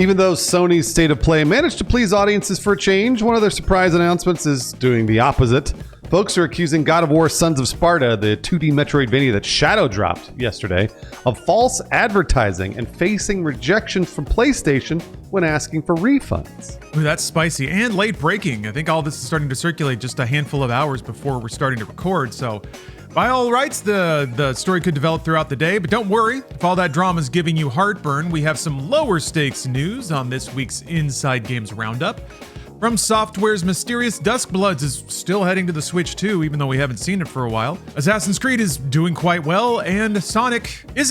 Even though Sony's State of Play managed to please audiences for a change, one of their surprise announcements is doing the opposite. Folks are accusing God of War Sons of Sparta, the 2D Metroidvania that Shadow dropped yesterday, of false advertising and facing rejection from PlayStation when asking for refunds. Ooh, that's spicy and late breaking. I think all this is starting to circulate just a handful of hours before we're starting to record, so by all rights, the story could develop throughout the day, but don't worry. If all that drama is giving you heartburn, we have some lower stakes news on this week's Inside Games Roundup. From Software's mysterious Duskbloods is still heading to the Switch 2, even though we haven't seen it for a while. Assassin's Creed is doing quite well, and Sonic is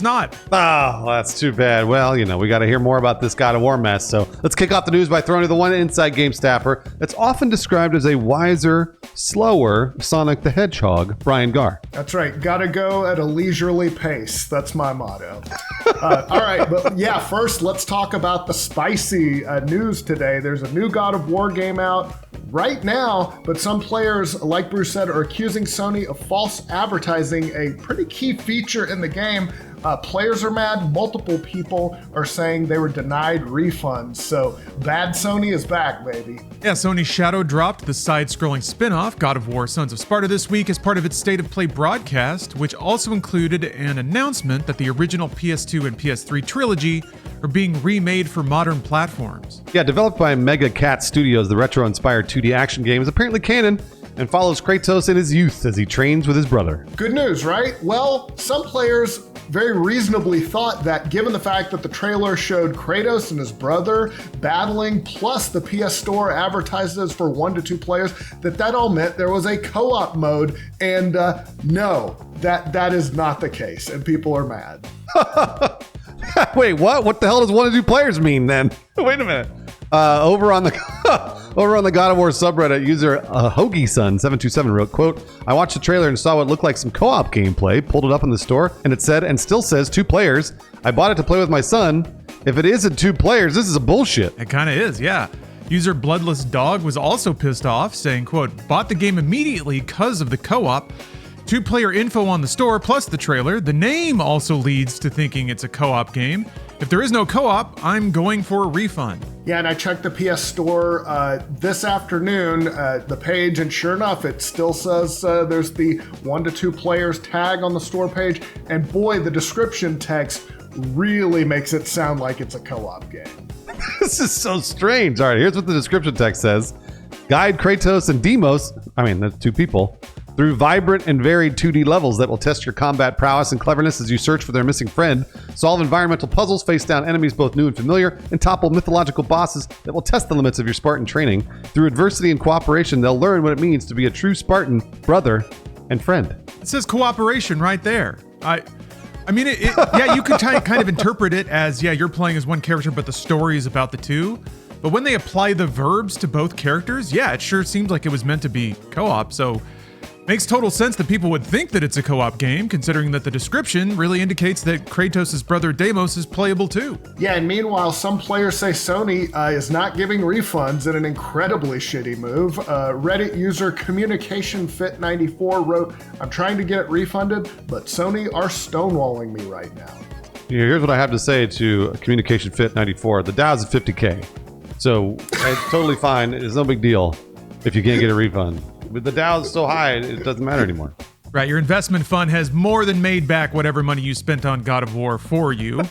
not. Oh, that's too bad. Well, we got to hear more about this God of War mess. So let's kick off the news by throwing to the one Inside Game staffer that's often described as a wiser, slower Sonic the Hedgehog, Brian Garr. That's right. Gotta go at a leisurely pace. That's my motto. All right. But yeah, first, let's talk about the spicy news today. There's a new God of War game out right now, but some players, like Bruce said, are accusing Sony of false advertising a pretty key feature in the game. Players are mad. Multiple people are saying they were denied refunds. So bad Sony is back, baby. Yeah, Sony Shadow dropped the side-scrolling spin-off, God of War Sons of Sparta, this week as part of its State of Play broadcast, which also included an announcement that the original PS2 and PS3 trilogy are being remade for modern platforms. Yeah, developed by Mega Cat Studios, the retro-inspired 2D action game is apparently canon and follows Kratos in his youth as he trains with his brother. Good news, right? Well, some players very reasonably thought that given the fact that the trailer showed Kratos and his brother battling, plus the PS Store advertises for 1 to 2 players, that all meant there was a co-op mode. And no, that is not the case, and people are mad. Wait, what? What the hell does 1 to 2 players mean then? Wait a minute. Over on the God of War subreddit, user HogieSun727 wrote, quote, "I watched the trailer and saw what looked like some co-op gameplay, pulled it up in the store, and it said, and still says 2 players. I bought it to play with my son. If it isn't 2 players, this is a bullshit." It kind of is, yeah. User Bloodless Dog was also pissed off, saying, quote, "Bought the game immediately because of the co-op. 2-player info on the store plus the trailer. The name also leads to thinking it's a co-op game. If there is no co-op, I'm going for a refund." Yeah, and I checked the PS Store this afternoon, the page, and sure enough, it still says there's the 1 to 2 players tag on the store page. And boy, the description text really makes it sound like it's a co-op game. This is so strange. All right, here's what the description text says. Guide Kratos and Deimos, that's 2 people, through vibrant and varied 2D levels that will test your combat prowess and cleverness as you search for their missing friend, solve environmental puzzles, face down enemies both new and familiar, and topple mythological bosses that will test the limits of your Spartan training. Through adversity and cooperation, they'll learn what it means to be a true Spartan brother and friend. It says cooperation right there. I mean, yeah, you could kind of interpret it as, yeah, you're playing as one character, but the story is about the 2. But when they apply the verbs to both characters, yeah, it sure seems like it was meant to be co-op. So makes total sense that people would think that it's a co-op game, considering that the description really indicates that Kratos' brother Deimos is playable too. Yeah, and meanwhile, some players say Sony is not giving refunds in an incredibly shitty move. Reddit user CommunicationFit94 wrote, "I'm trying to get it refunded, but Sony are stonewalling me right now." Yeah, here's what I have to say to CommunicationFit94. The Dow's at 50K. So it's totally fine. It's no big deal if you can't get a refund. But the Dow is so high, it doesn't matter anymore. Right, your investment fund has more than made back whatever money you spent on God of War for you.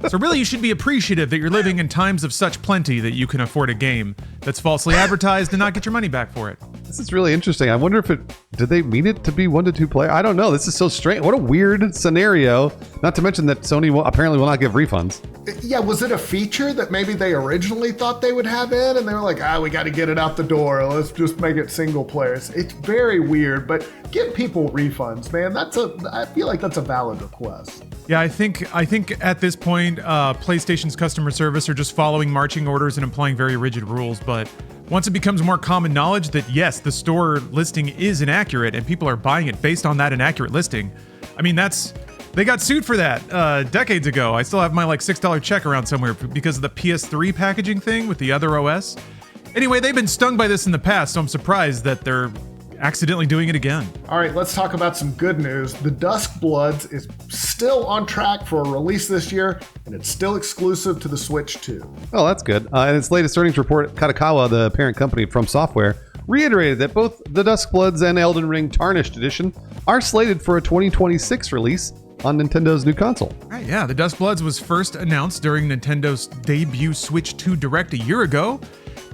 So really, you should be appreciative that you're living in times of such plenty that you can afford a game that's falsely advertised and not get your money back for it. This is really interesting. I wonder if did they mean it to be 1 to 2 player? I don't know. This is so strange. What a weird scenario. Not to mention that Sony apparently will not give refunds. Yeah, was it a feature that maybe they originally thought they would have in, and they were like, we got to get it out the door. Let's just make it single players. It's very weird, but give people refunds, man. I feel like that's a valid request. Yeah, I think at this point, PlayStation's customer service are just following marching orders and applying very rigid rules. But once it becomes more common knowledge that yes, the store listing is inaccurate and people are buying it based on that inaccurate listing, I mean they got sued for that decades ago. I still have my $6 check around somewhere because of the PS3 packaging thing with the other OS. Anyway, they've been stung by this in the past, so I'm surprised that they're accidentally doing it again. All right, let's talk about some good news. The Dusk Bloods is still on track for a release this year, and it's still exclusive to the Switch 2. Oh, that's good. In its latest earnings report, Katakawa, the parent company from Software, reiterated that both the Dusk Bloods and Elden Ring Tarnished Edition are slated for a 2026 release on Nintendo's new console. Right, yeah, the Dusk Bloods was first announced during Nintendo's debut Switch 2 Direct a year ago.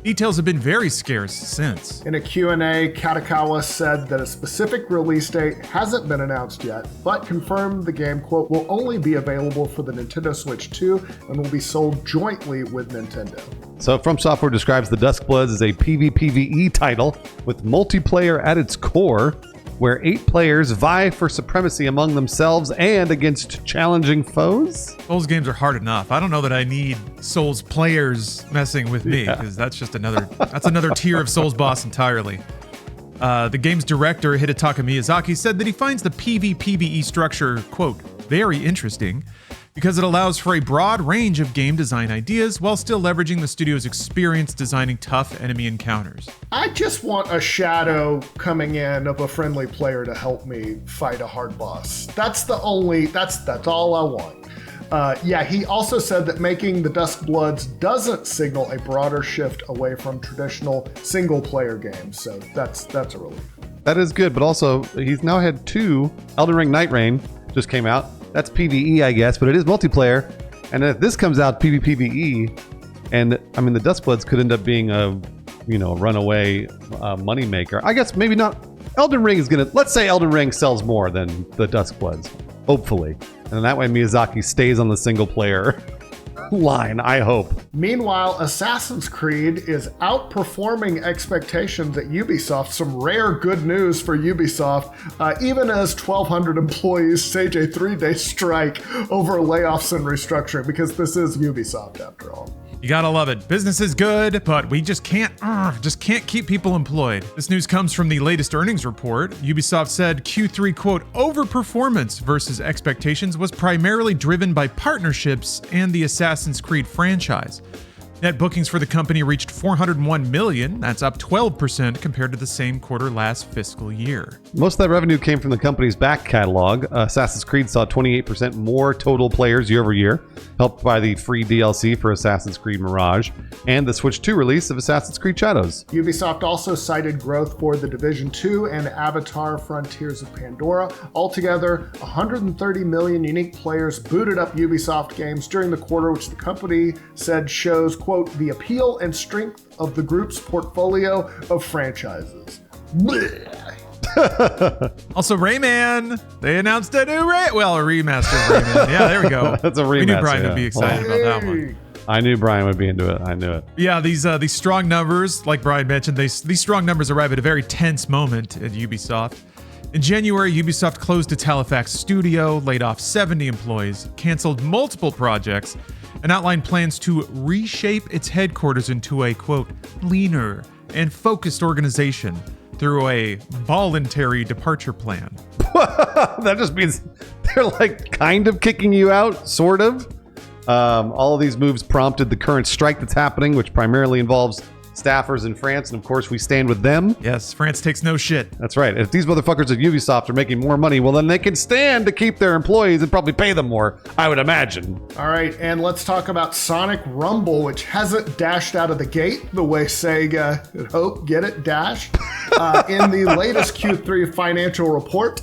Details have been very scarce since. In a Q&A, Katakawa said that a specific release date hasn't been announced yet, but confirmed the game, quote, will only be available for the Nintendo Switch 2 and will be sold jointly with Nintendo. So From Software describes the Dusk Bloods as a PvPvE title with multiplayer at its core, where 8 players vie for supremacy among themselves and against challenging foes. Souls games are hard enough. I don't know that I need Souls players messing with me, because that's just another tier of Souls boss entirely. The game's director, Hidetaka Miyazaki, said that he finds the PvPvE structure, quote, very interesting, because it allows for a broad range of game design ideas while still leveraging the studio's experience designing tough enemy encounters. I just want a shadow coming in of a friendly player to help me fight a hard boss. That's all I want. He also said that making the Dusk Bloods doesn't signal a broader shift away from traditional single-player games, so that's a relief. That is good, but also he's now had 2. Elden Ring Night Rain just came out. That's PvE, I guess, but it is multiplayer. And if this comes out PvPvE, and I mean the Dusk Bloods could end up being a runaway moneymaker. I guess maybe not. Elden Ring is gonna. Let's say Elden Ring sells more than the Dusk Bloods, hopefully, and that way Miyazaki stays on the single player line, I hope. Meanwhile, Assassin's Creed is outperforming expectations at Ubisoft. Some rare good news for Ubisoft, even as 1,200 employees stage a 3-day strike over layoffs and restructuring, because this is Ubisoft after all. You gotta love it. Business is good, but we just can't keep people employed. This news comes from the latest earnings report. Ubisoft said Q3, quote, overperformance versus expectations was primarily driven by partnerships and the Assassin's Creed franchise. Net bookings for the company reached $401 million. That's up 12% compared to the same quarter last fiscal year. Most of that revenue came from the company's back catalog. Assassin's Creed saw 28% more total players year over year, helped by the free DLC for Assassin's Creed Mirage and the Switch 2 release of Assassin's Creed Shadows. Ubisoft also cited growth for The Division 2 and Avatar Frontiers of Pandora. Altogether, 130 million unique players booted up Ubisoft games during the quarter, which the company said shows, quote, the appeal and strength of the group's portfolio of franchises. Also, Rayman. They announced a new a remaster of Rayman. Yeah, there we go. That's a remaster. We knew Brian would be excited about that one. I knew Brian would be into it. I knew it. Yeah, these strong numbers, like Brian mentioned, these strong numbers arrive at a very tense moment at Ubisoft. In January, Ubisoft closed its Halifax studio, laid off 70 employees, canceled multiple projects, and outlined plans to reshape its headquarters into a, quote, leaner and focused organization through a voluntary departure plan. That just means they're like kind of kicking you out, sort of. All of these moves prompted the current strike that's happening, which primarily involves staffers in France, and of course we stand with them. Yes, France takes no shit. That's right. If these motherfuckers at Ubisoft are making more money, well then they can stand to keep their employees and probably pay them more, I would imagine. All right, and let's talk about Sonic Rumble, which hasn't dashed out of the gate the way Sega had hoped. Get it? Dashed. In the latest Q3 financial report,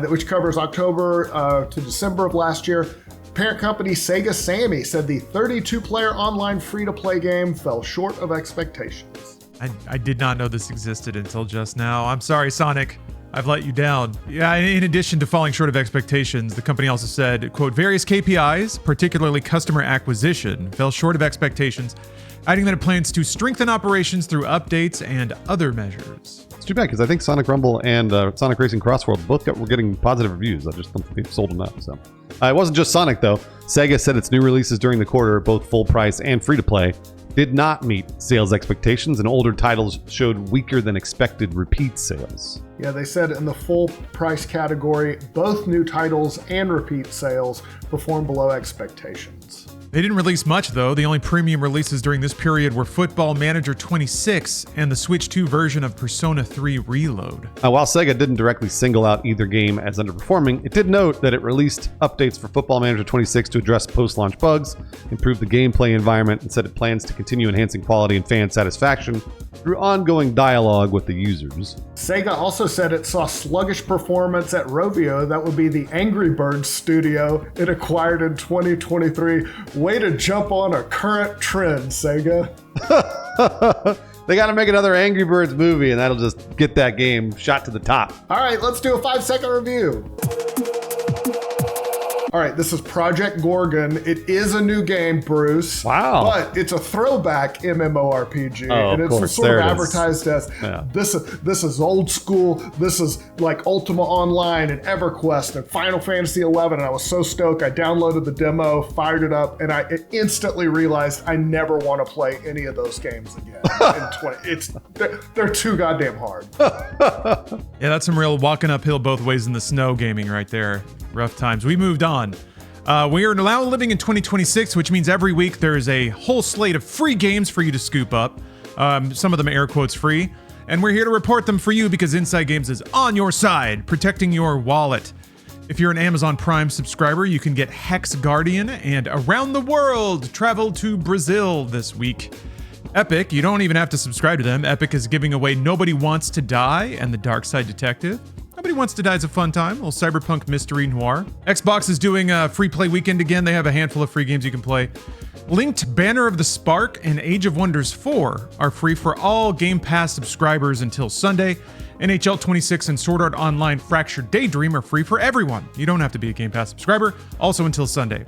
which covers October to December of last year, parent company Sega Sammy said the 32-player online free-to-play game fell short of expectations. I did not know this existed until just now. I'm sorry, Sonic. I've let you down. Yeah, in addition to falling short of expectations, the company also said, quote, various KPIs, particularly customer acquisition, fell short of expectations, adding that it plans to strengthen operations through updates and other measures. It's too bad because I think Sonic Rumble and Sonic Racing Crossworld both were getting positive reviews. I just don't think they've sold enough. So it wasn't just Sonic though. Sega said its new releases during the quarter, both full price and free to play, did not meet sales expectations, and older titles showed weaker than expected repeat sales. Yeah, they said in the full price category, both new titles and repeat sales performed below expectations. They didn't release much, though. The only premium releases during this period were Football Manager 26 and the Switch 2 version of Persona 3 Reload. While Sega didn't directly single out either game as underperforming, it did note that it released updates for Football Manager 26 to address post-launch bugs, improve the gameplay environment, and said it plans to continue enhancing quality and fan satisfaction through ongoing dialogue with the users. Sega also said it saw sluggish performance at Rovio. That would be the Angry Birds studio it acquired in 2023. Way to jump on a current trend, Sega. They got to make another Angry Birds movie, and that'll just get that game shot to the top. All right, let's do a 5-second review. All right, this is Project Gorgon. It is a new game, Bruce. Wow. But it's a throwback MMORPG. Oh, and of it's course. sort There of it is. advertised as this is old school. This is like Ultima Online and EverQuest and Final Fantasy 11. And I was so stoked. I downloaded the demo, fired it up, and I instantly realized I never want to play any of those games again. They're too goddamn hard. Yeah, that's some real walking uphill both ways in the snow gaming right there. Rough times. We moved on. We are now living in 2026, which means every week there is a whole slate of free games for you to scoop up. Some of them air quotes free. And we're here to report them for you because Inside Games is on your side, protecting your wallet. If you're an Amazon Prime subscriber, you can get Hex Guardian and Around the World Travel to Brazil this week. Epic, you don't even have to subscribe to them. Epic is giving away Nobody Wants to Die and The Dark Side Detective. Nobody Wants to Die is a fun time, a little cyberpunk mystery noir. Xbox is doing a free play weekend again. They have a handful of free games you can play. Linked Banner of the Spark and Age of Wonders 4 are free for all Game Pass subscribers until Sunday. NHL 26 and Sword Art Online Fractured Daydream are free for everyone. You don't have to be a Game Pass subscriber, also until Sunday.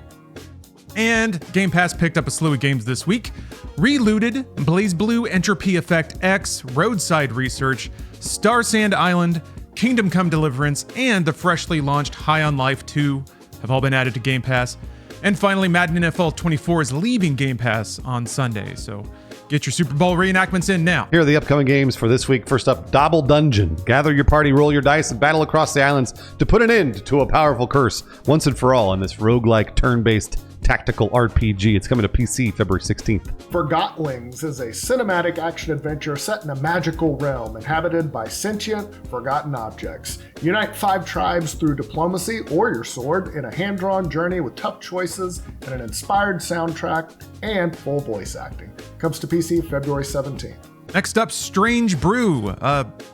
And Game Pass picked up a slew of games this week. Relooted, BlazBlue Entropy Effect X, Roadside Research, Star Sand Island, Kingdom Come Deliverance, and the freshly launched High on Life 2 have all been added to Game Pass. And finally, Madden NFL 24 is leaving Game Pass on Sunday, so get your Super Bowl reenactments in now. Here are the upcoming games for this week. First up, Dobble Dungeon. Gather your party, roll your dice, and battle across the islands to put an end to a powerful curse once and for all in this roguelike turn-based tactical RPG. It's coming to PC February 16th. Forgotlings is a cinematic action-adventure set in a magical realm inhabited by sentient, forgotten objects. Unite 5 tribes through diplomacy or your sword in a hand-drawn journey with tough choices and an inspired soundtrack and full voice acting. Comes to PC February 17th. Next up, Strange Brew,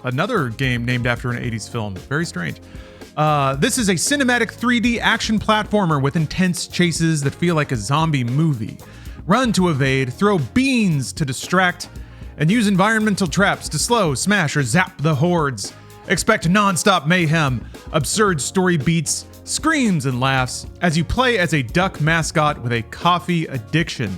another game named after an 80s film. Very strange. This is a cinematic 3D action platformer with intense chases that feel like a zombie movie. Run to evade, throw beans to distract, and use environmental traps to slow, smash, or zap the hordes. Expect non-stop mayhem, absurd story beats, screams, and laughs as you play as a duck mascot with a coffee addiction.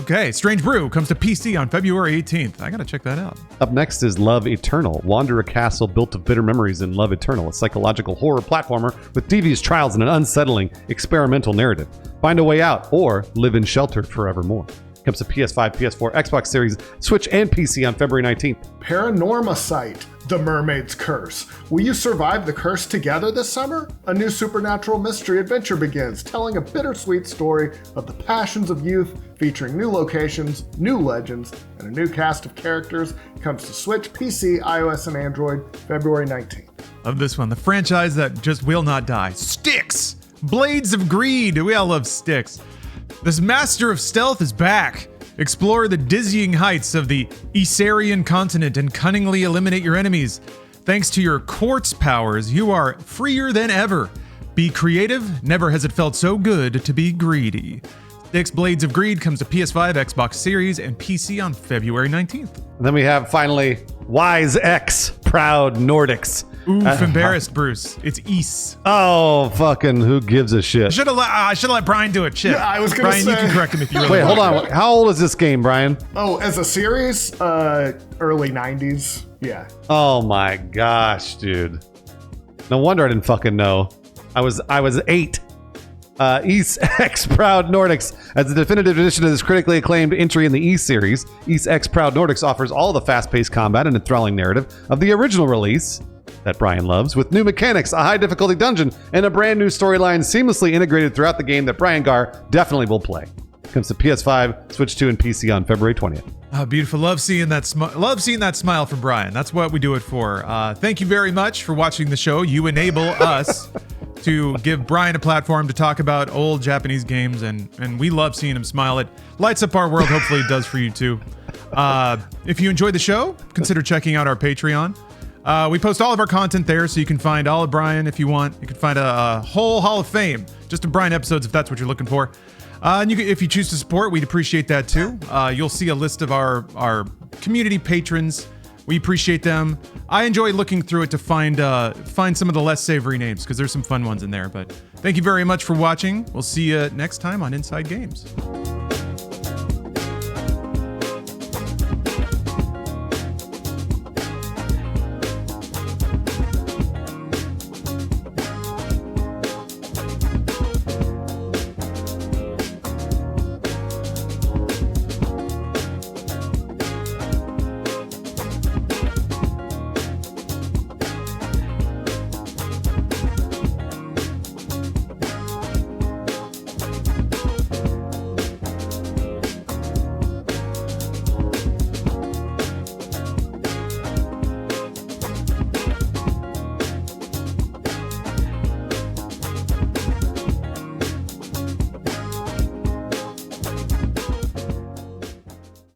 Okay, Strange Brew comes to PC on February 18th. I gotta check that out. Up next is Love Eternal. Wander a castle built of bitter memories in Love Eternal, a psychological horror platformer with devious trials and an unsettling experimental narrative. Find a way out or live in shelter forevermore. Comes to PS5, PS4, Xbox Series, Switch, and PC on February 19th. Paranormacite, The Mermaid's Curse. Will you survive the curse together this summer? A new supernatural mystery adventure begins, telling a bittersweet story of the passions of youth, featuring new locations, new legends, and a new cast of characters. Comes to Switch, PC, iOS, and Android, February 19th. Love this one. The franchise that just will not die. Styx! Blades of Greed. We all love Styx. This master of stealth is back. Explore the dizzying heights of the Isarian continent and cunningly eliminate your enemies. Thanks to your quartz powers, you are freer than ever. Be creative. Never has it felt so good to be greedy. Styx Blades of Greed comes to PS5, Xbox Series, and PC on February 19th. And then we have finally Wise X Proud Nordics. Oof, embarrassed, Bruce. It's East. Oh, fucking who gives a shit? I should let Brian do it. Shit. Yeah, I was gonna Brian, say. you can correct him if you really Wait, want. hold on. How old is this game, Brian? Oh, as a series, early 90s. Yeah. Oh my gosh, dude. No wonder I didn't fucking know. I was 8. East X Proud Nordics. As the definitive edition of this critically acclaimed entry in the East series, East X Proud Nordics offers all the fast-paced combat and enthralling narrative of the original release that Brian loves, with new mechanics, a high difficulty dungeon, and a brand new storyline seamlessly integrated throughout the game that Brian Gar definitely will play. Comes to PS5, Switch 2, and PC on February 20th. Beautiful. Love seeing that smile from Brian. That's what we do it for. Thank you very much for watching the show. You enable us to give Brian a platform to talk about old Japanese games, and we love seeing him smile. It lights up our world. Hopefully it does for you too. If you enjoyed the show, consider checking out our Patreon. We post all of our content there, so you can find all of Brian if you want. You can find a whole Hall of Fame just of Brian episodes if that's what you're looking for. And if you choose to support, we'd appreciate that too. You'll see a list of our community patrons. We appreciate them. I enjoy looking through it to find some of the less savory names, because there's some fun ones in there. But thank you very much for watching. We'll see you next time on Inside Games.